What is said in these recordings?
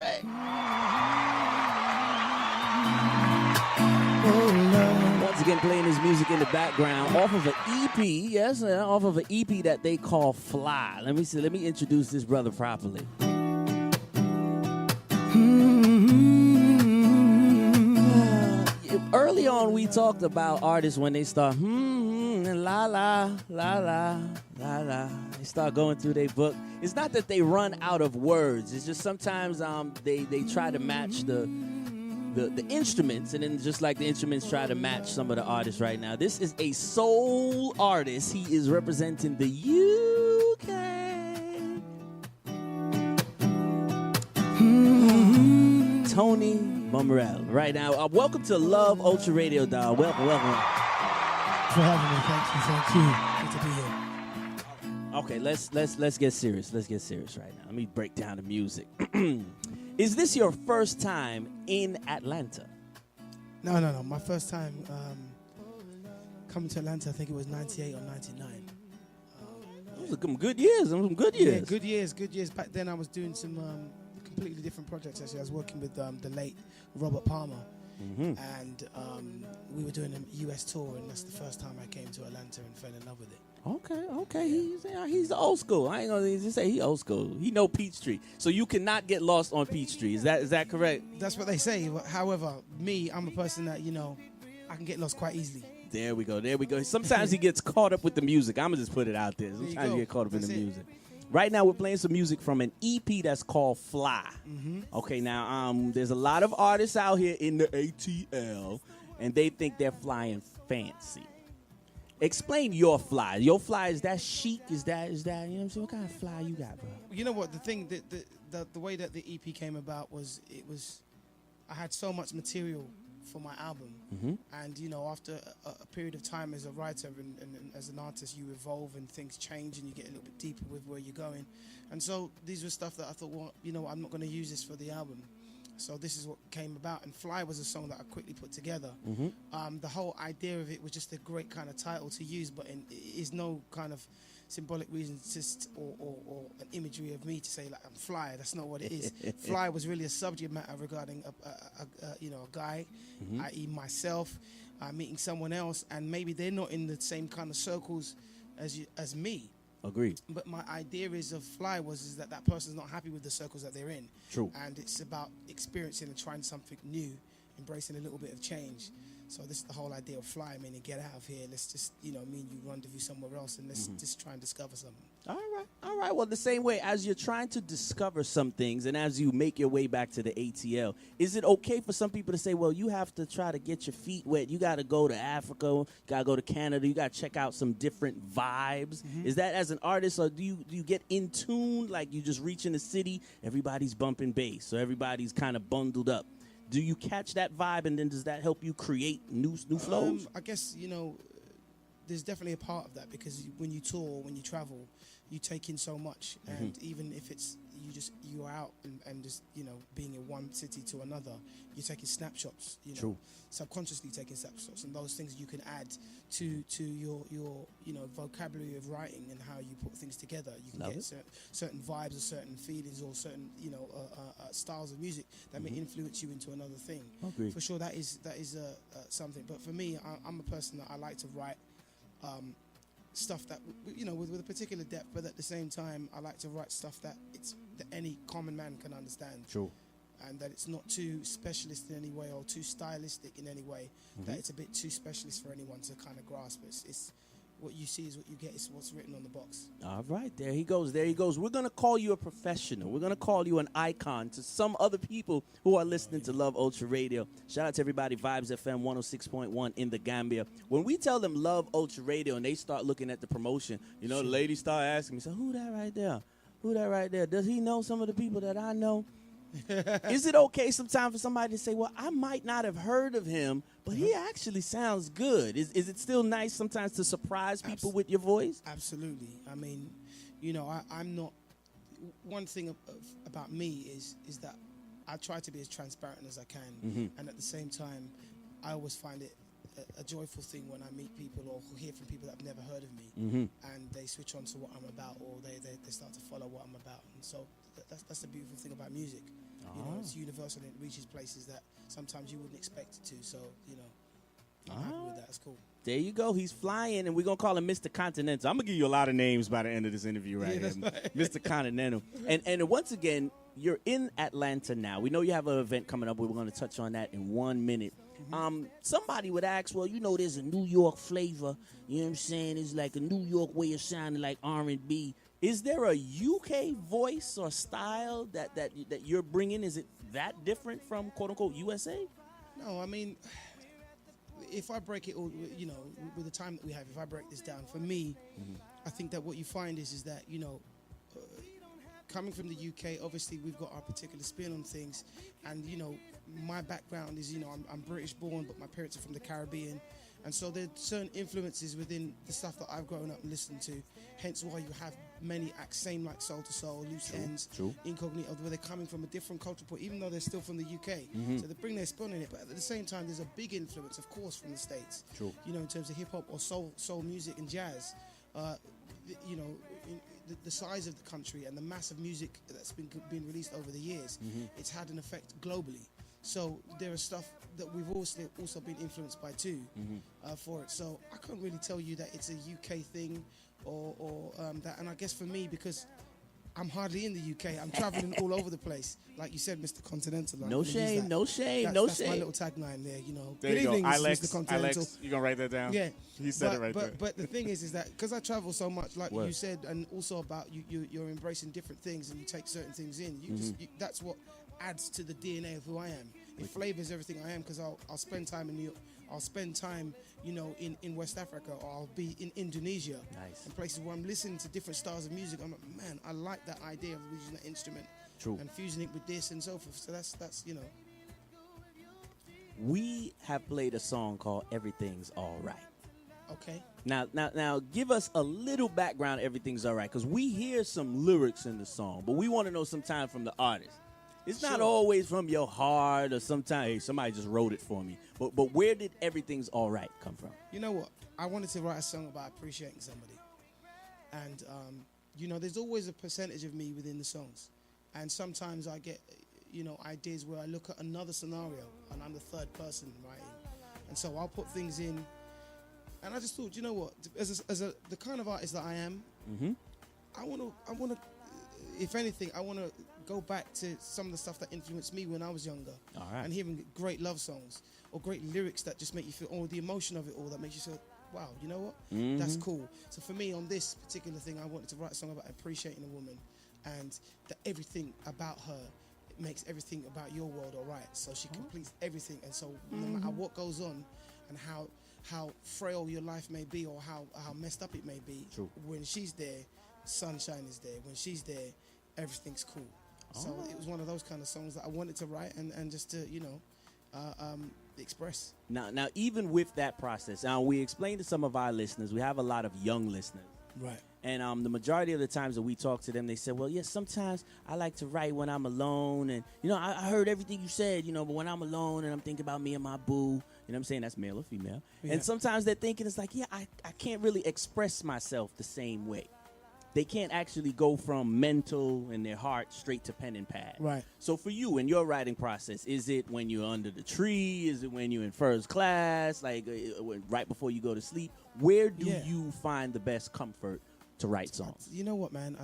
Hey. Once again, playing his music in the background off of an EP, yes, off of an EP that they call Fly. Let me introduce this brother properly. Early on, we talked about artists when they start and la la la la la la. They start going through their book. It's not that they run out of words. It's just sometimes they try to match the instruments, and then just like the instruments try to match some of the artists right now. This is a soul artist. He is representing the UK. Tony Momrelle. Right now, welcome to Love Ultra Radio, dog. Welcome. For having me, thank you. Good to be here. Okay, let's get serious. Let's get serious right now. Let me break down the music. Is this your first time in Atlanta? No. My first time coming to Atlanta, I think it was 98 or 99. Those are some good years. Yeah, good years. Back then, I was doing some completely different projects. Actually, I was working with the late Robert Palmer, and we were doing a U.S. tour, and that's the first time I came to Atlanta and fell in love with it. Okay. He's old school. I ain't gonna just say he old school. He know Peachtree, so you cannot get lost on Peachtree. Is that correct? That's what they say. However, I'm a person that I can get lost quite easily. There we go. Sometimes he gets caught up with the music. I'm gonna just put it out there. Sometimes you get caught up in the music. Right now, we're playing some music from an EP that's called Fly. Okay, now there's a lot of artists out here in the ATL, and they think they're flying fancy. Explain your fly. Your fly, is that chic? Is that you know what I'm saying? What kind of fly you got, bro? You know what? The thing, the way that the EP came about was I had so much material for my album, and after a period of time as a writer and as an artist, you evolve and things change and you get a little bit deeper with where you're going, and so these were stuff that I thought, well, I'm not going to use this for the album, so this is what came about. And Fly was a song that I quickly put together. The whole idea of it was just a great kind of title to use, but it is no kind of symbolic reason or an imagery of me to say like I'm fly. That's not what it is. Fly was really a subject matter regarding a guy, i.e. myself, meeting someone else, and maybe they're not in the same kind of circles as me. Agreed. But my idea of Fly is that person's not happy with the circles that they're in. True. And it's about experiencing and trying something new, embracing a little bit of change. So this is the whole idea of Fly, meaning get out of here. Let's just, me and you rendezvous somewhere else, and let's just try and discover something. All right. Well, the same way as you're trying to discover some things, and as you make your way back to the ATL, is it okay for some people to say, well, you have to try to get your feet wet. You got to go to Africa. You got to go to Canada. You got to check out some different vibes. Is that as an artist, or do you get in tune, like you just reach in the city, everybody's bumping bass, so everybody's kind of bundled up? Do you catch that vibe, and then does that help you create new flows? I guess, there's definitely a part of that, because when you tour, when you travel, you take in so much. And even if it's you are out and just, being in one city to another, you're taking snapshots, True. Subconsciously taking snapshots, and those things you can add to your vocabulary of writing and how you put things together. You can get certain vibes or certain feelings or certain styles of music that may influence you into another thing. Agreed. For sure, that is something. But for me, I'm a person that I like to write stuff that with a particular depth, but at the same time, I like to write stuff that any common man can understand. True. And that it's not too specialist in any way or too stylistic in any way, that it's a bit too specialist for anyone to kind of grasp. It's what you see is what you get. It's what's written on the box. All right, there he goes. We're going to call you a professional. We're going to call you an icon to some other people who are listening to Love Ultra Radio. Shout out to everybody, Vibes FM 106.1 in the Gambia. When we tell them Love Ultra Radio and they start looking at the promotion, the ladies start asking me, so who that right there? Who that right there? Does he know some of the people that I know? Is it okay sometimes for somebody to say, well, I might not have heard of him, but he actually sounds good? Is it still nice sometimes to surprise people with your voice? Absolutely. I mean, I'm not... One thing about me is that I try to be as transparent as I can. And at the same time, I always find it a joyful thing when I meet people or hear from people that have never heard of me. And they switch on to what I'm about, or they start to follow what I'm about. And so that's the beautiful thing about music. You know, it's universal and it reaches places that sometimes you wouldn't expect it to. So, you know, I'm happy with that. It's cool. There you go. He's flying, and we're going to call him Mr. Continental. I'm going to give you a lot of names by the end of this interview right here. Right. Mr. Continental. And once again, you're in Atlanta now. We know you have an event coming up. We're going to touch on that in 1 minute. Somebody would ask, well, you know, there's a New York flavor. You know what I'm saying? It's like a New York way of sounding like R&B. Is there a UK voice or style that you're bringing? Is it that different from, quote-unquote, USA? No, I mean, if I break it all, you know, with the time that we have, if I break this down, for me, I think that what you find is that, you know, coming from the UK, obviously we've got our particular spin on things. And, you know, my background is, you know, I'm British born, but my parents are from the Caribbean. And so there are certain influences within the stuff that I've grown up and listened to. Hence why you have many acts, same like Soul to Soul, Loose Ends, Incognito, where they're coming from a different cultural point, even though they're still from the UK. So they bring their spin in it. But at the same time, there's a big influence, of course, from the States. You know, in terms of hip-hop or soul music and jazz. You know, the size of the country and the massive music that's been released over the years, it's had an effect globally. So there is stuff that we've also been influenced by too for it. So I can't really tell you that it's a UK thing or that. And I guess for me, because I'm hardly in the UK, I'm traveling all over the place. Like you said, Mr. Continental. No shame, no shame, that's my little tagline there, you know. There you Good evening, go. Mr. Continental. Alex, you going to write that down? Yeah. He said it right there. But the thing is that because I travel so much, like you said, and also about you're embracing different things and you take certain things in. That's what adds to the DNA of who I am. It flavors everything I am because I'll spend time in New York. I'll spend time, you know, in West Africa, or I'll be in Indonesia. And places where I'm listening to different styles of music. I'm like, man, I like that idea of using that instrument and fusing it with this and so forth. So that's you know. We have played a song called Everything's All Right. Okay. Now, give us a little background. Everything's all right, because we hear some lyrics in the song, but we want to know sometimes from the artist. It's not always from your heart, or sometimes hey, somebody just wrote it for me. But where did Everything's All Right come from? You know what? I wanted to write a song about appreciating somebody, and you know, there's always a percentage of me within the songs, and sometimes I get, you know, ideas where I look at another scenario and I'm the third person writing, and so I'll put things in. And I just thought, you know what? As the kind of artist that I am, I want to, if anything, I want to go back to some of the stuff that influenced me when I was younger, and hearing great love songs or great lyrics that just make you feel, or the emotion of it all that makes you feel, wow, you know what? That's cool. So for me, on this particular thing, I wanted to write a song about appreciating a woman, and that everything about her makes everything about your world all right. So she completes everything, and so no matter what goes on, and how frail your life may be, or how messed up it may be, when she's there, sunshine is there. When she's there, everything's cool. So it was one of those kind of songs that I wanted to write and just to, you know, express. Now, even with that process, now we explained to some of our listeners, we have a lot of young listeners. Right. And the majority of the times that we talk to them, they say, well, yes, sometimes I like to write when I'm alone. And, you know, I heard everything you said, you know, but when I'm alone and I'm thinking about me and my boo, you know what I'm saying? That's male or female. Yeah. And sometimes they're thinking, it's like, yeah, I can't really express myself the same way. They can't actually go from mental and their heart straight to pen and pad. Right. So for you, in your writing process, is it when you're under the tree? Is it when you're in first class? Like right before you go to sleep? Where do you find the best comfort to write songs? You know what, man?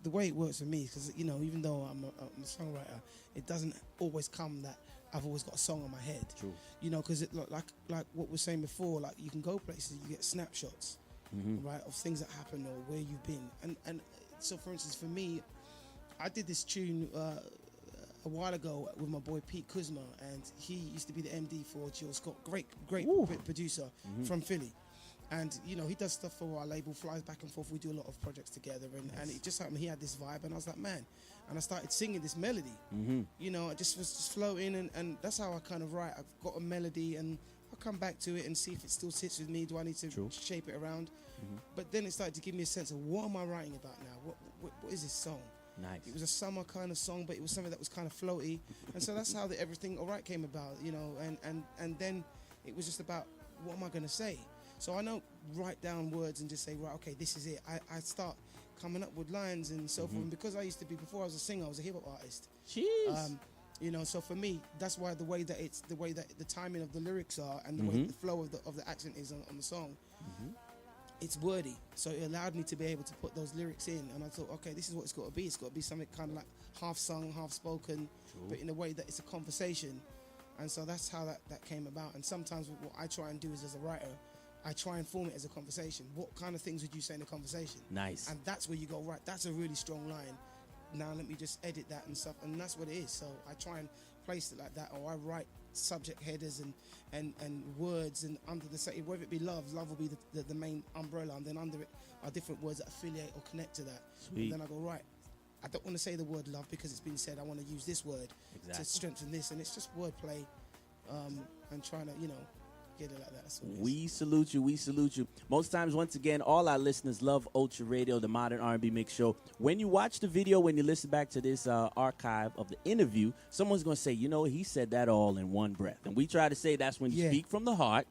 The way it works for me, because, you know, even though I'm a songwriter, it doesn't always come that I've always got a song on my head. True. You know, because like what we were saying before, like you can go places, you get snapshots. Right, of things that happen or where you've been, and so for instance, for me, I did this tune a while ago with my boy Pete Kuzma, and he used to be the MD for Jill Scott, great producer from Philly, and you know, he does stuff for our label, flies back and forth. We do a lot of projects together, and it just happened he had this vibe, and I was like, man, and I started singing this melody. You know, I just was just floating, and that's how I kind of write. I've got a melody, and I'll come back to it and see if it still sits with me. Do I need to shape it around? But then it started to give me a sense of, what am I writing about now? What is this song? Nice. It was a summer kind of song, but it was something that was kind of floaty. And so that's how the Everything All Right came about, you know. And then it was just about, what am I going to say? So I don't write down words and just say, right, okay, this is it. I start coming up with lines and so forth. And because I used to be, before I was a singer, I was a hip-hop artist. Jeez. You know, so for me, that's why the way that the timing of the lyrics are and the way the flow of the accent is on the song, it's wordy. So it allowed me to be able to put those lyrics in, and I thought, okay, this is what it's got to be. It's got to be something kind of like half sung, half spoken, but in a way that it's a conversation. And so that's how that came about. And sometimes what I try and do is, as a writer, I try and form it as a conversation. What kind of things would you say in a conversation? Nice. And that's where you go, right, that's a really strong line. Now let me just edit that and stuff. And that's what it is. So I try and place it like that, or I write subject headers and words, and under the say, whether it be love will be the main umbrella, and then under it are different words that affiliate or connect to that. Sweet. And then I go, right, I don't want to say the word love because it's been said. I want to use this word to strengthen this, and it's just wordplay, and trying to, get it like that. That's what it is. We salute you. We salute you. Most times, once again, all our listeners love Ultra Radio, the modern R&B mix show. When you watch the video, when you listen back to this archive of the interview, someone's going to say, he said that all in one breath. And we try to say that's when you speak from the heart.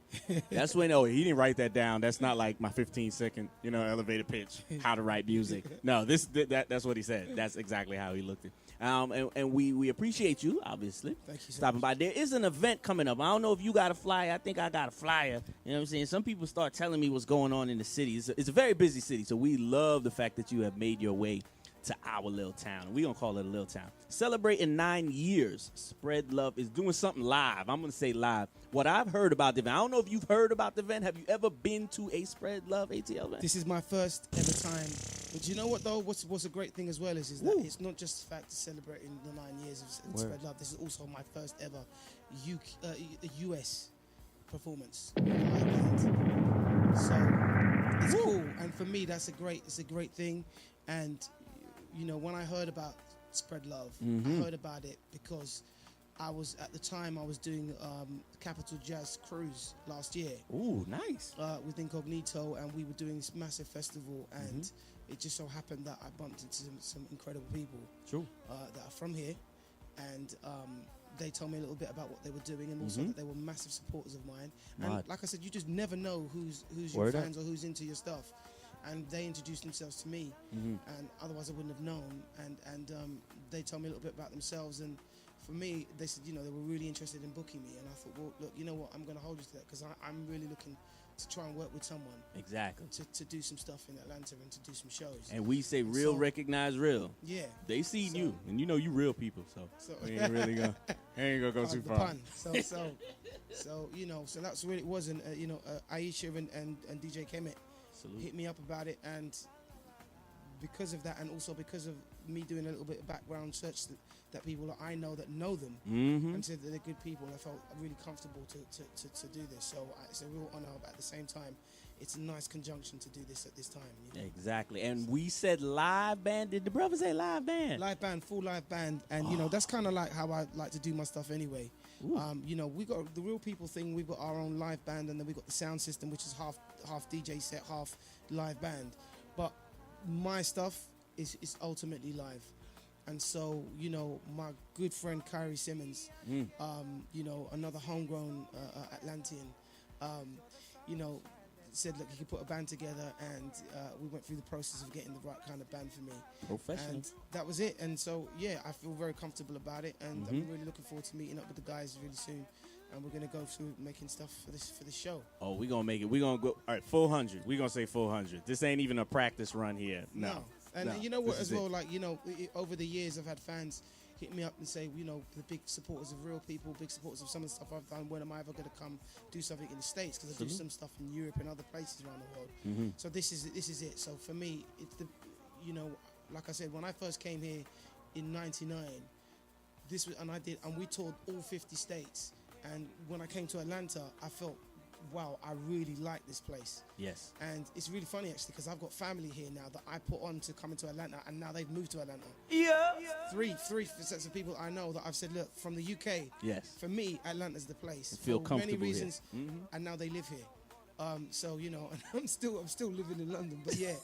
That's when, he didn't write that down. That's not like my 15-second, elevator pitch, how to write music. No, that's what he said. That's exactly how he looked at it. And we appreciate you, obviously, Thank you so stopping much. by. There is an event coming up. I don't know if you got a flyer. I think I got a flyer. You know what I'm saying? Some people start telling me what's going on in the city. It's a very busy city, so we love the fact that you have made your way to our little town. We're going to call it a little town. Celebrating 9 years, Spread Love is doing something live. I'm going to say live. What I've heard about the event, I don't know if you've heard about the event. Have you ever been to a Spread Love ATL event? This is my first ever time. But you know what, though? What's a great thing as well is that it's not just the fact of celebrating the 9 years of Spread Love. This is also my first ever US performance. So it's cool, and for me, it's a great thing. And when I heard about Spread Love, I heard about it because I was doing Capital Jazz Cruise last year. Ooh, nice. With Incognito, and we were doing this massive festival, and it just so happened that I bumped into some incredible people that are from here, and they told me a little bit about what they were doing, and also that they were massive supporters of mine. And like I said, you just never know who's your fans or who's into your stuff. And they introduced themselves to me, and otherwise I wouldn't have known. And they told me a little bit about themselves, and for me, they said, they were really interested in booking me. And I thought, well, look, you know what, I'm going to hold you to that, because I'm really looking to try and work with someone. Exactly. To do some stuff in Atlanta and to do some shows. And we say real, recognize real. Yeah. They seen you, and you real people, so we ain't really going to go too far. Pun. So that's what it was. And, Aisha and DJ Kemet hit me up about it, and because of that, and also because of me doing a little bit of background search that people that I know that know them and said that they're good people, I felt really comfortable to do this. So it's a real honor, but at the same time, it's a nice conjunction to do this at this time. Exactly. And we said live band. Did the brother say live band? Live band, full live band, and that's kind of like how I like to do my stuff anyway. We got the Reel People thing. We've got our own live band, and then we got the sound system, which is half DJ set, half live band. But my stuff is ultimately live. And so, my good friend Khari Simmons, another homegrown Atlantean, said, look, he could put a band together, and we went through the process of getting the right kind of band for me. Professional. And that was it. And so, I feel very comfortable about it, and I'm really looking forward to meeting up with the guys really soon. And we're going to go through making stuff for this show. Oh, we're going to make it. We're going to go, all right, 400. We're going to say 400. This ain't even a practice run here. No. And you know what, as well, over the years, I've had fans hit me up and say, the big supporters of Reel People, big supporters of some of the stuff I've done. When am I ever going to come do something in the States? Because I do some stuff in Europe and other places around the world. So this is it. So for me, it's like I said, when I first came here in '99, and we toured all 50 states. And when I came to Atlanta, I felt, wow, I really like this place. Yes. And it's really funny, actually, because I've got family here now that I put on to come into Atlanta, and now they've moved to Atlanta. Yeah. Three sets of people I know that I've said, look, from the UK. Yes. For me, Atlanta's the place. I feel for comfortable many reasons, here. And now they live here. So and I'm still living in London, but yeah,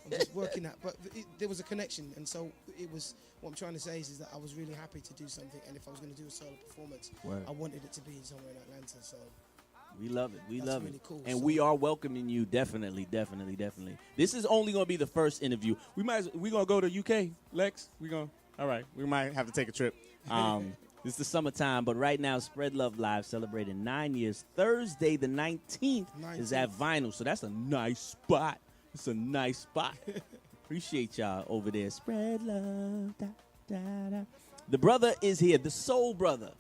I'm just working that. But there was a connection, and so it was. What I'm trying to say is that I was really happy to do something, and if I was going to do a solo performance, I wanted it to be somewhere in Atlanta. So we love it. We love really it. Cool. And we are welcoming you definitely. This is only going to be the first interview. We're going to go to UK, Lex. All right. We might have to take a trip. It's the summertime, but right now, Spread Love Live celebrating 9 years. Thursday, the 19th, is at Vinyl, so that's a nice spot. It's a nice spot. Appreciate y'all over there. Spread love. Da, da, da. The brother is here, the soul brother.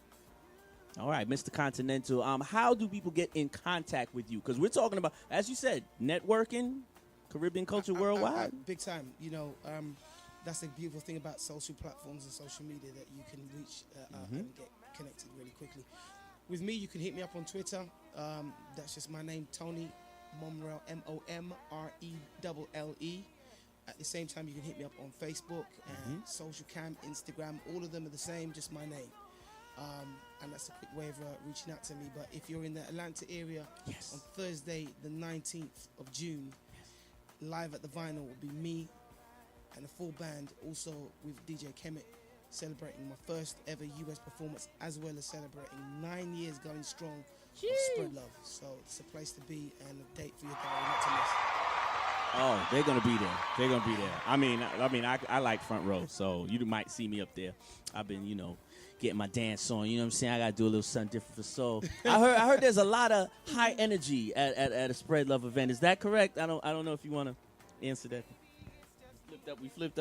All right, Mr. Continental. How do people get in contact with you? Because we're talking about, as you said, networking, Caribbean culture worldwide. Big time. You know, that's the beautiful thing about social platforms and social media, that you can reach and get connected really quickly. With me, you can hit me up on Twitter. That's just my name, Tony Momrelle, Momrelle. At the same time, you can hit me up on Facebook and Social Cam, Instagram. All of them are the same, just my name. And that's a quick way of reaching out to me. But if you're in the Atlanta area, on Thursday, the 19th of June, live at the Vinyl will be me and a full band, also with DJ Kemet, celebrating my first ever US performance, as well as celebrating 9 years going strong of Spread Love. So it's a place to be and a date for your diary not to miss. Oh, they're gonna be there. They're gonna be there. I mean, I like front row, so you might see me up there. I've been, getting my dance on. You know what I'm saying? I gotta do a little something different for soul. I heard there's a lot of high energy at a Spread Love event. Is that correct? I don't know if you wanna answer that. We flipped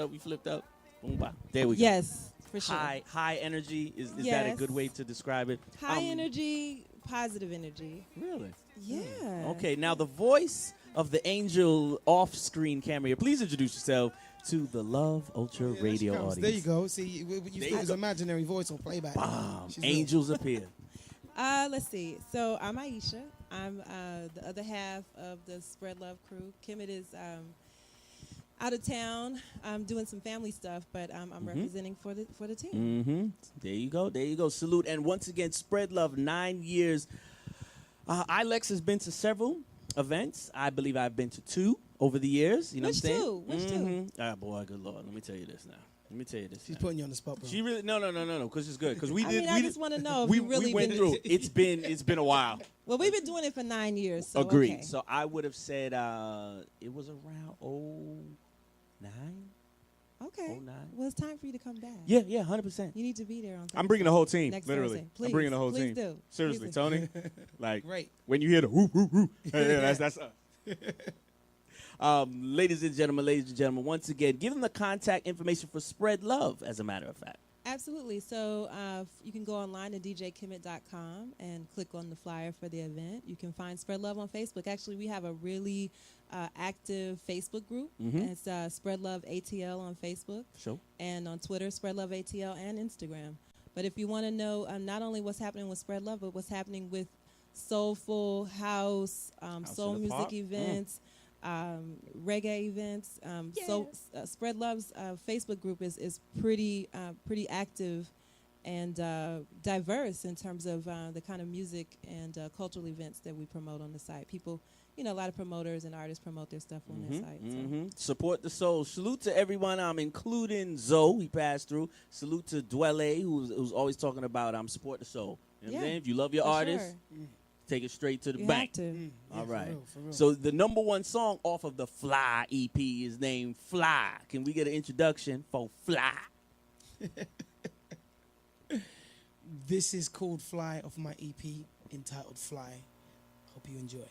up. Boom, bop. There we go. Yes, for sure. High energy. Is that a good way to describe it? High energy, positive energy. Really? Yeah. Okay. Now the voice of the angel off-screen camera here. Please introduce yourself to the Love Ultra Radio audience. There you go. See, you thought his imaginary voice on playback. Bomb. Angels appear. Let's see. So I'm Aisha. I'm the other half of the Spread Love crew. Kemet is out of town. I'm doing some family stuff, but I'm representing for the team. There you go. Salute. And once again, Spread Love, 9 years. Ilex has been to several events. I believe I've been to 2 over the years. You know what I'm saying? Which two? Ah, boy, good Lord. Let me tell you this now. She's putting you on the spot, bro. She really no, because it's good. Because I just want to know if we you really went been through. It's been a while. Well, we've been doing it for 9 years. So Agreed. Okay. So I would have said it was around 09. Okay. 09. Well, it's time for you to come back. Yeah, 100%. You need to be there on Thursday. I'm bringing the whole team, Next literally. Thursday. Please, I'm bringing the whole please team. do. Seriously, Please do. Tony. Like, Great. when you hear the whoo, whoo, whoo, that's us. Ladies and gentlemen, once again, give them the contact information for Spread Love, as a matter of fact. Absolutely. So you can go online to djkemet.com and click on the flyer for the event. You can find Spread Love on Facebook. Actually, we have a really active Facebook group. It's Spread Love ATL on Facebook. Sure. And on Twitter, Spread Love ATL, and Instagram. But if you want to know not only what's happening with Spread Love, but what's happening with soulful house, soul in the music Park. events, reggae events. So Spread Love's Facebook group is pretty active and diverse in terms of the kind of music and cultural events that we promote on the site. People, a lot of promoters and artists promote their stuff on their site. So. Support the soul. Salute to everyone, including Zoe, he passed through. Salute to Dwelle, who's always talking about support the soul. You know what I'm saying? If you love your artist, take it straight to the You bank. have to. All right. For real. So the number 1 song off of the Fly EP is named Fly. Can we get an introduction for Fly? This is called Fly off my EP entitled Fly. Hope you enjoy.